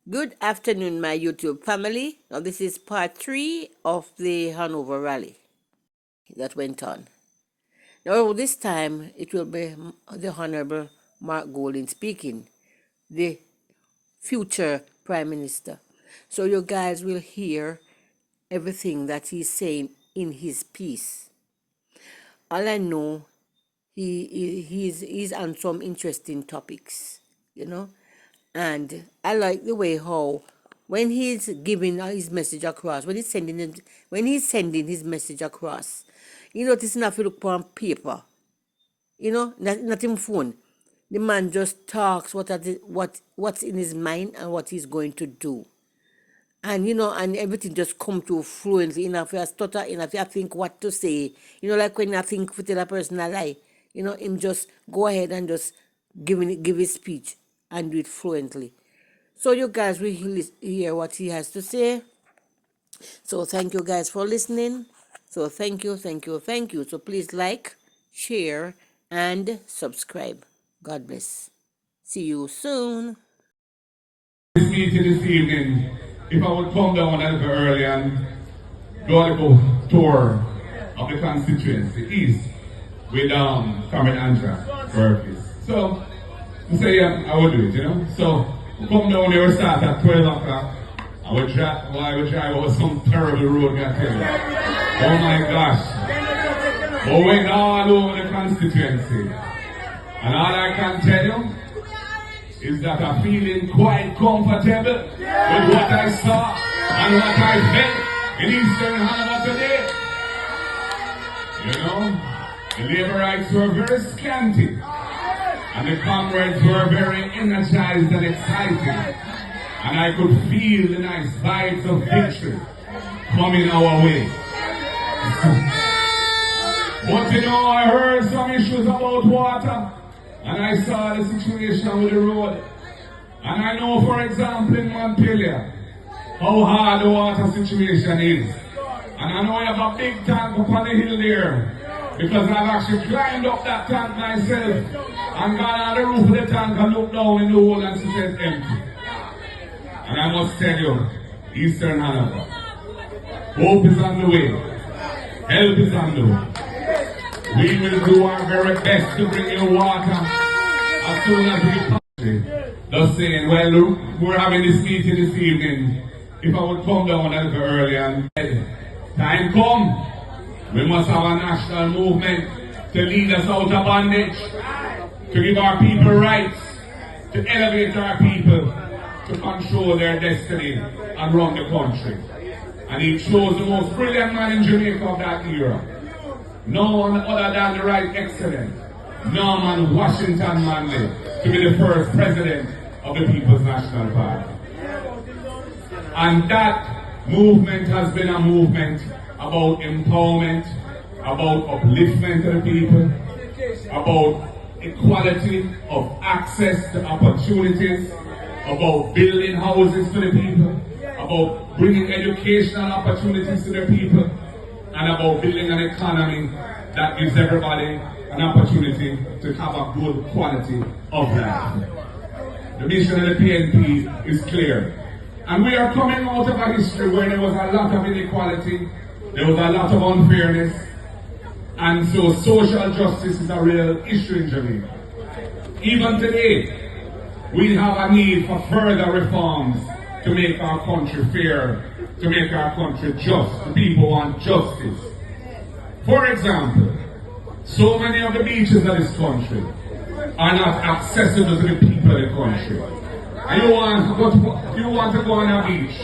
Good afternoon, my YouTube family. Now, this is part 3 of the Hanover rally that went on. Now, this time it will be the Honorable Mark Golding speaking, the future Prime Minister. So, you guys will hear everything that he's saying in his piece. All I know, he's on some interesting topics, and I like the way how when he's giving his message across, when he's sending his message across, notice enough you look on paper, not in phone. The man just talks what's in his mind and what he's going to do. And and everything just come to fluently. Enough you stutter, enough you think what to say. Like when I think to tell a person a lie, him just go ahead and just give his speech and do it fluently. So you guys will hear what he has to say. So thank you guys for listening. So thank you. So please like, share, and subscribe. God bless. See you soon. This meeting this evening, if I would come down a little early and do a little tour of the constituency east with Carmen Andra Burkis. So I say I would do it, So we come down here, we start at 12 o'clock. I would drive over some terrible road, I tell you. Oh my gosh. We went all over the constituency. And all I can tell you is that I'm feeling quite comfortable with what I saw and what I felt in Eastern Hanover today. The labor rights were very scanty. And the comrades were very energized and excited. And I could feel the nice vibes of victory coming our way. But I heard some issues about water. And I saw the situation with the road. And I know, for example, in Montpellier, how hard the water situation is. And I know I have a big tank up on the hill there. Because I've actually climbed up that tank myself and gone on the roof of the tank and looked down in the hole and see it's empty. And I must tell you, Eastern Hanover, hope is on the way. Help is on the way. We will do our very best to bring you water as soon as we possibly. Just saying, well, we're having this meeting this evening. If I would come down a little early and time come, we must have a national movement to lead us out of bondage, to give our people rights, to elevate our people, to control their destiny and run the country. And he chose the most brilliant man in Jamaica of that era. No one other than the right excellent Norman Washington Manley to be the first president of the People's National Party. And that movement has been a movement about empowerment, about upliftment of the people, about equality of access to opportunities, about building houses to the people, about bringing educational opportunities to the people, and about building an economy that gives everybody an opportunity to have a good quality of life. The mission of the PNP is clear. And we are coming out of a history where there was a lot of inequality, there was a lot of unfairness, and so social justice is a real issue in Jamaica. Even today, we have a need for further reforms to make our country fair, to make our country just. The people want justice. For example, so many of the beaches of this country are not accessible to the people of the country. And you want to go on a beach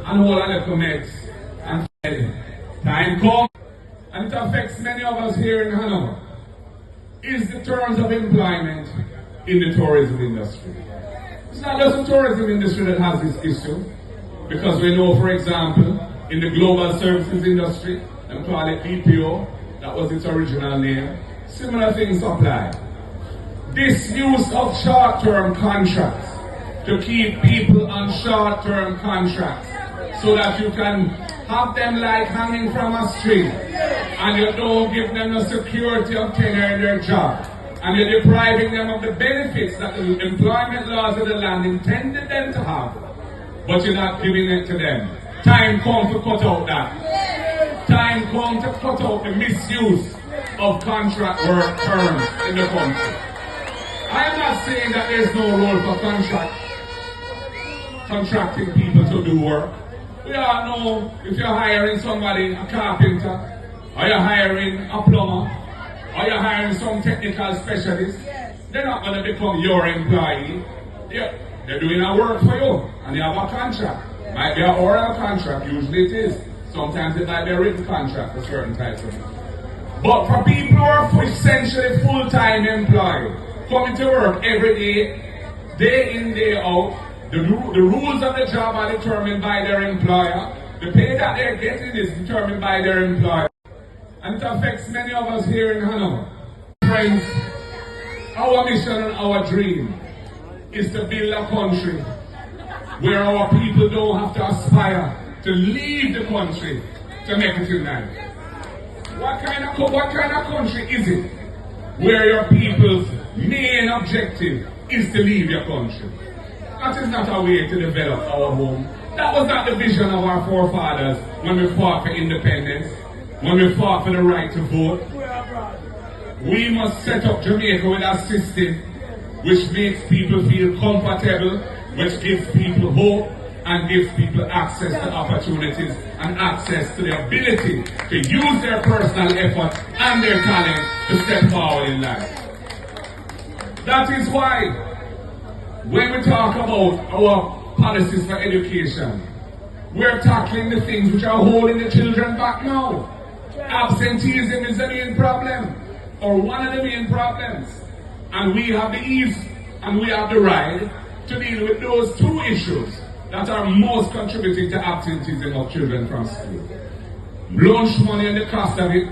and hold a little meds and time comes, and it affects many of us here in Hanover, is the terms of employment in the tourism industry. It's not just the tourism industry that has this issue, because we know, for example, in the global services industry, and call it BPO, that was its original name, similar things apply. This use of short-term contracts to keep people on short-term contracts so that you can have them like hanging from a string and you don't give them the security of tenure in their job and you're depriving them of the benefits that the employment laws of the land intended them to have. but you're not giving it to them. Time comes to cut out that. Time comes to cut out the misuse of contract work terms in the country. I am not saying that there's no role for contracting people to do work. We all know if you're hiring somebody, a carpenter, or you're hiring a plumber, or you're hiring some technical specialist, they're not going to become your employee. They're doing a work for you, and you have a contract. Might be an oral contract, usually it is. Sometimes it might be a written contract for certain types of things. But for people who are essentially full-time employed, coming to work every day in, day out, the rules of the job are determined by their employer. The pay that they're getting is determined by their employer. And it affects many of us here in Hanover. Friends, our mission and our dream is to build a country where our people don't have to aspire to leave the country to make it in life. What kind of country is it where your people's main objective is to leave your country? That is not a way to develop our home. That was not the vision of our forefathers when we fought for independence, when we fought for the right to vote. We must set up Jamaica with a system which makes people feel comfortable, which gives people hope, and gives people access to opportunities and access to the ability to use their personal effort and their talent to step forward in life. That is why when we talk about our policies for education, we're tackling the things which are holding the children back now. Absenteeism is the main problem, or one of the main problems. And we have the ease and we have the right to deal with those two issues that are most contributing to absenteeism of children from school. Lunch money and the cost of it,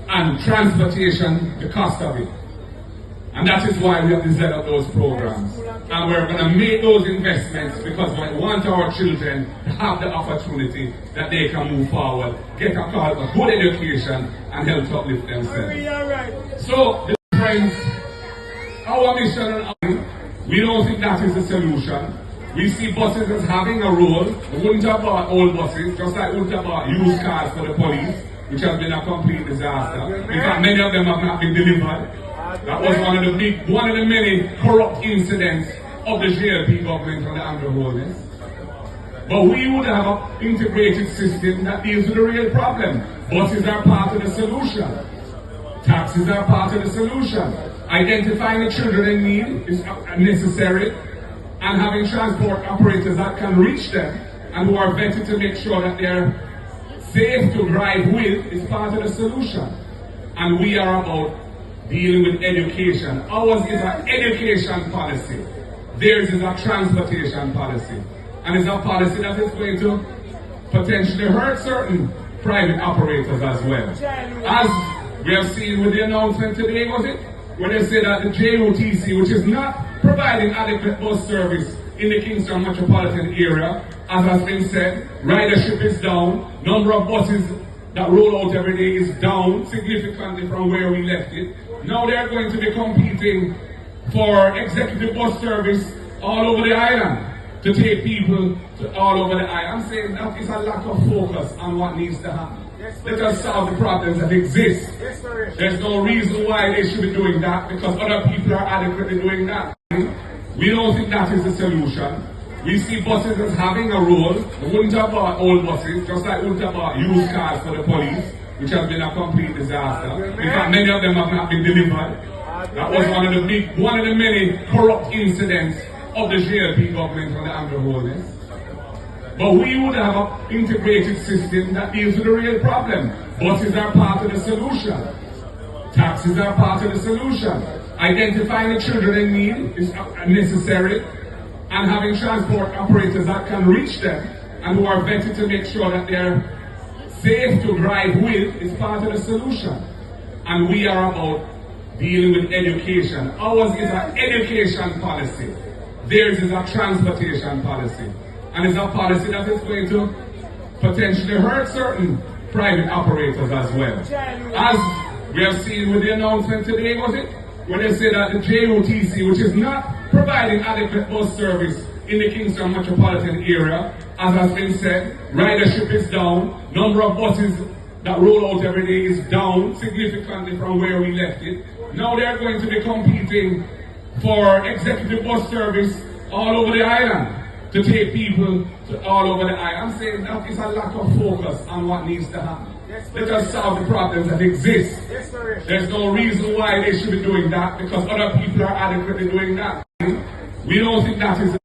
and transportation, the cost of it. And that is why we have developed those programs. And we're going to make those investments because we want our children to have the opportunity that they can move forward, get a good education, and help to uplift themselves. So, friends, our mission and we don't think that is the solution. We see buses as having a role. We wouldn't have bought old buses, just like we wouldn't have bought used cars for the police, which has been a complete disaster. In fact, many of them have not been delivered. That was one of the many corrupt incidents of the JLP government on the underholders. But we would have an integrated system that deals with the real problem. Buses are part of the solution. Taxis are part of the solution. Identifying the children in need is necessary, and having transport operators that can reach them and who are vetted to make sure that they're safe to drive with is part of the solution. And we are about dealing with education. Ours is an education policy. Theirs is a transportation policy. And it's a policy that is going to potentially hurt certain private operators as well. As we have seen with the announcement today, was it? Where they say that the JOTC, which is not providing adequate bus service in the Kingston metropolitan area, as has been said, ridership is down, number of buses that roll out every day is down significantly from where we left it. Now they're going to be competing for executive bus service all over the island, to take people to all over the island. I'm saying that is a lack of focus on what needs to happen. Let us solve the problems that exist. There's no reason why they should be doing that, because other people are adequately doing that. We don't think that is the solution. We see buses as having a role. We wouldn't have bought old buses, just like we wouldn't have bought used cars for the police, which has been a complete disaster. In fact, many of them have not been delivered. That was one of the many corrupt incidents of the JLP government on the underholders. But we would have an integrated system that deals with the real problem. Buses are part of the solution. Taxis are part of the solution. Identifying the children in need is necessary, and having transport operators that can reach them and who are vetted to make sure that they're safe to drive with is part of the solution. And we are about dealing with education. Ours is an education policy. Theirs is a transportation policy. And it's a policy that is going to potentially hurt certain private operators as well. As we have seen with the announcement today, was it? Where they say that the JOTC, which is not providing adequate bus service in the Kingston metropolitan area. As has been said, ridership is down. Number of buses that roll out every day is down significantly from where we left it. Now they're going to be competing for executive bus service all over the island to take people to all over the island. I'm saying that is a lack of focus on what needs to happen. Let us solve the problems that exist. There's no reason why they should be doing that, because other people are adequately doing that. We don't think that is.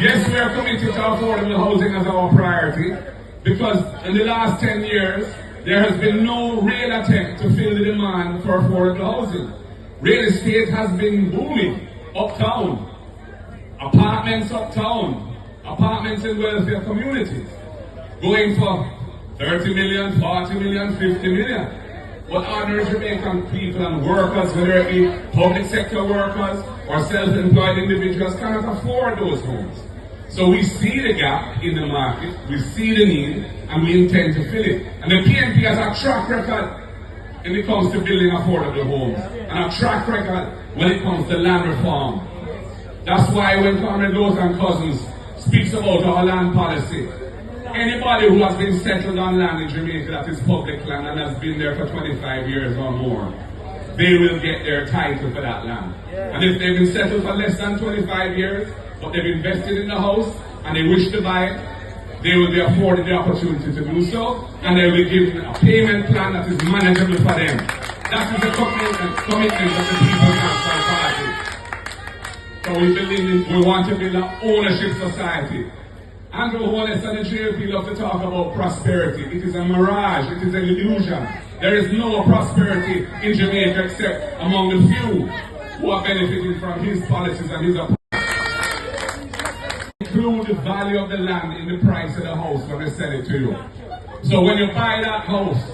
Yes, we are committed to affordable housing as our priority, because in the last 10 years, there has been no real attempt to fill the demand for affordable housing. Real estate has been booming uptown. Apartments uptown. Apartments in wealthier communities. Going for 30 million, 40 million, 50 million. But ordinary Jamaican people and workers, whether it be public sector workers or self-employed individuals, cannot afford those homes. So we see the gap in the market, we see the need, and we intend to fill it. And the PNP has a track record when it comes to building affordable homes, and a track record when it comes to land reform. That's why when Comrade Rose and Cousins speaks about our land policy, anybody who has been settled on land in Jamaica that is public land and has been there for 25 years or more, they will get their title for that land. And if they've been settled for less than 25 years, but they've invested in the house and they wish to buy it, they will be afforded the opportunity to do so, and they will be given a payment plan that is manageable for them. That is the commitment of the People's National Party. So we want to build an ownership society. Andrew Holness and the JLP love to talk about prosperity. It is a mirage, it is an illusion. There is no prosperity in Jamaica except among the few who are benefiting from his policies and his approach. Include the value of the land in the price of the house when they sell it to you. So when you buy that house,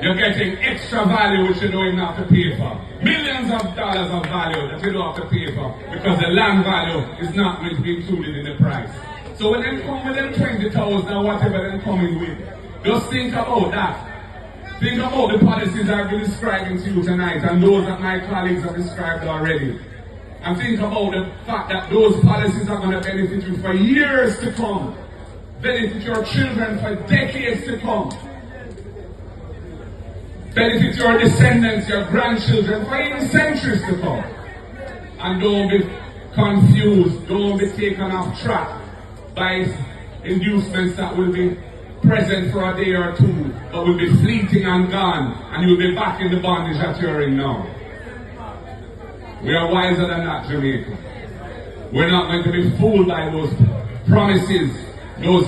you're getting extra value which you don't even have to pay for. Millions of dollars of value that you don't have to pay for, because the land value is not going to be included in the price. So when they come with them 20,000 or whatever they're coming with, just think about that. Think about the policies I've been describing to you tonight, and those that my colleagues have described already. And think about the fact that those policies are going to benefit you for years to come. Benefit your children for decades to come. Benefit your descendants, your grandchildren for even centuries to come. And don't be confused, don't be taken off track by inducements that will be present for a day or two, but will be fleeting and gone, and you'll be back in the bondage that you're in now. We are wiser than that, Jamaica. We're not going to be fooled by those promises, those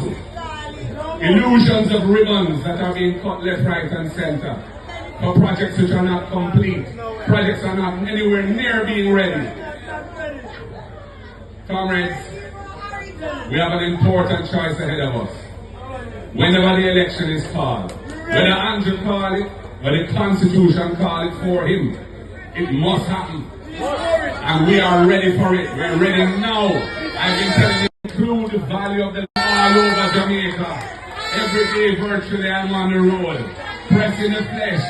illusions of ribbons that are being cut left, right, and center for projects which are not complete. Projects are not anywhere near being ready. Comrades, we have an important choice ahead of us. Whenever the election is called, whether Andrew call it, or the Constitution call it for him, it must happen. And we are ready for it. We're ready now. I've been telling you, include the value of the all over Jamaica. Every day virtually I'm on the road, pressing the flesh,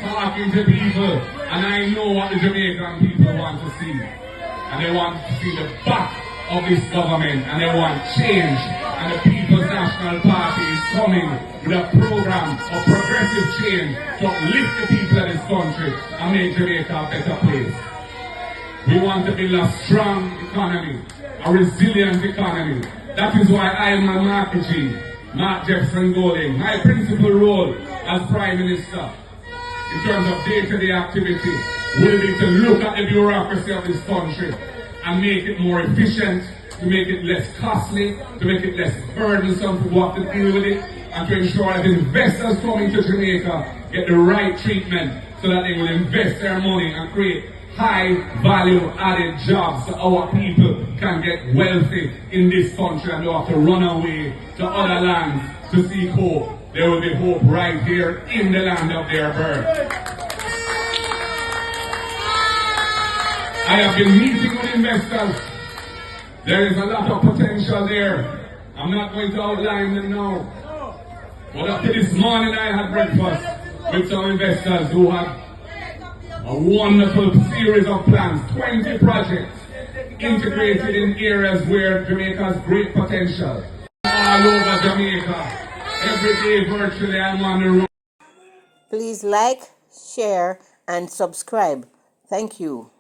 talking to people, and I know what the Jamaican people want to see. And they want to see the back of this government, and they want change. And the People's National Party is coming with a program of progressive change to uplift the people of this country and make Jamaica a better place. We want to build a strong economy, a resilient economy. That is why I am Marky G, Mark Jefferson Golding. My principal role as Prime Minister in terms of day-to-day activity will be to look at the bureaucracy of this country and make it more efficient, to make it less costly, to make it less burdensome for what to deal with it, and to ensure that investors coming to Jamaica get the right treatment so that they will invest their money and create high value added jobs so our people can get wealthy in this country and don't have to run away to other lands to seek hope. There will be hope right here in the land of their birth. I have been meeting with investors. There is a lot of potential there. I'm not going to outline them now. But after this morning I had breakfast with some investors who have a wonderful series of plans, 20 projects integrated in areas where Jamaica has great potential. All over Jamaica. Every day virtually I'm on the road. Please like, share, and subscribe. Thank you.